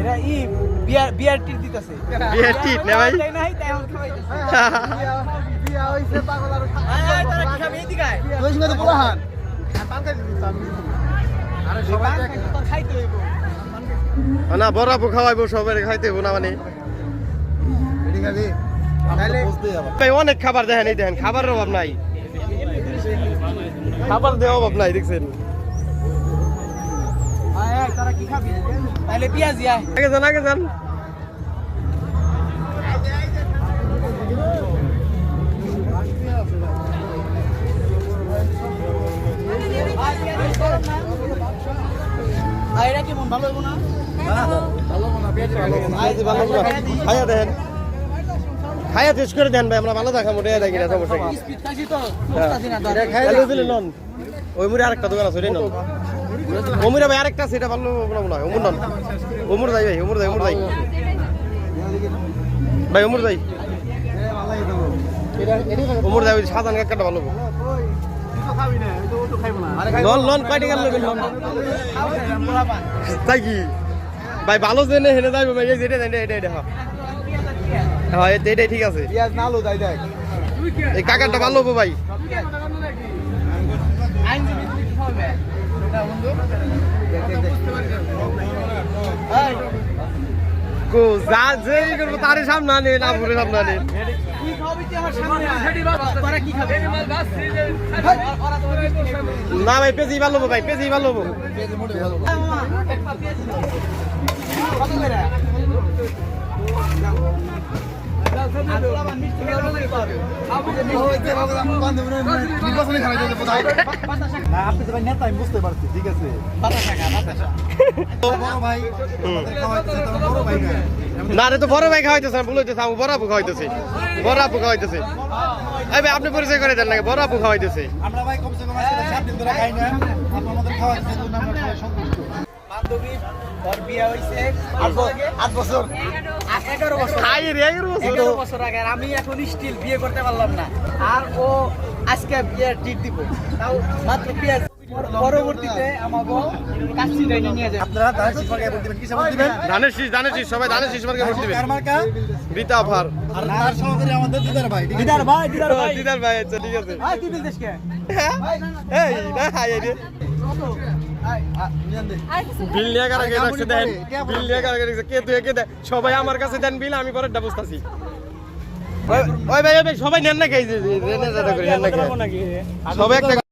এরা ই বিয়ার টিপ দিতেছে বিয়ার টিপ না ভাই নাই তাই এখন খাওয়াইতেছে বিয়া হইছে পাগল আর তারা কি খাবে এদিকে আয় তুই সঙ্গে তো পুরাহান পাঙ্কা দিছিস আরে সবাই তো খাইতে হইব না বড় আপু খাওয়াইবো সবাই খাইতে হইব না মানে এদিকে খাবি তাহলে বুঝতে যাব ভাই অনেক খাবার দেখেন এই দেখেন খাবারের অভাব নাই খাবার দেওয়ার অভাব নাই দেখছেন আয় তারা কি খাবি তাহলে পেঁয়াজি আয় আগে যান আয়রা কি মন ভালো হইব না ভালো না পেঁয়াজি ভালো না খাইয়া দেন খাইয়া টেস্ট করে দেন ভাই আমরা ভালো দেখা মোটে দেখি না সমস্যা কি স্পিড খাইছি তো বুঝতাছি না দাদা খাইলে দিলে নন ওই মুড়ে আরেকটা দোকান আছে নন ওমুরে ভাই আরেকটা সেটা ভালো না ওমুর নন ওমুর যাই ভাই ওমুর যাই ভাই ওমুর যাই ওমুর যাই সাধারণ কাকাটা ভালো লন কয়টা গেল লন তাই কি ভাই ভালো জেনে হেনে যাইবো ভাই এই যেটা এটা হ্যাঁ এটাই ঠিক আছে পেঁয়াজ নালো যাই দেখ এই কাকারটা ভালো হবো ভাই আইনজীবী তুমি কি খাবে এটা বন্ধু এই কো যা যেই করবো তারই সামনে আনে না ভুলে সামনে আনে কি খাবি তুই আমার সামনে তোরা কি খাবে না ভাই পেজি ভালো হবো ভাই পেজি ভালো হবো কত করে বুঝতে পারছি ঠিক আছে না রে তো বড় ভাই খাওয়াইতেছে ভুল হইতেছে আমি বড় আপু খাওয়াইতেছে এই ভাই আপনি পরিচয় করে দেন নাকি বড় আপু খাওয়াইতেছে আমরা ভাই কমসে কম আজকে 7 দিন ধরে খাই না আপনাদের খাওয়াইতে জন্য আমরা সবাই সন্তুষ্ট বান্ধবী ওর বিয়ে হইছে 8 বছর 11 বছর খাই রে 11 বছর আগে আর আমি এখন স্টিল বিয়ে করতে পারলাম না আর ও আজকে বিয়ে টিট দিব তাও মাত্র পেঁয়াজ পরবর্তীতে আমাকে কাচ্চি ডাইনে নিয়ে যায় আপনারা ধানের শীষ মার্কায় ভোট দিবেন কি ভোট দিবেন ধানের শীষ সবাই ধানের শীষ মার্কে ভোট দিবেন কার মার্কা রিতা ফার আর তার সহকারী আমাদের দিদার ভাই দিদার ভাই আচ্ছা ঠিক আছে ভাই তুই দিস কে এই না হাই রে বিল নিয়ে কারা কে রাখছে দেন বিল নিয়ে কারা কে রাখছে কে তুই কে দেন সবাই আমার কাছে দেন বিল আমি পরেরটা বুঝতাছি ওই ভাই সবাই নেন না খাই নেন না করে নেন না সবাই একটা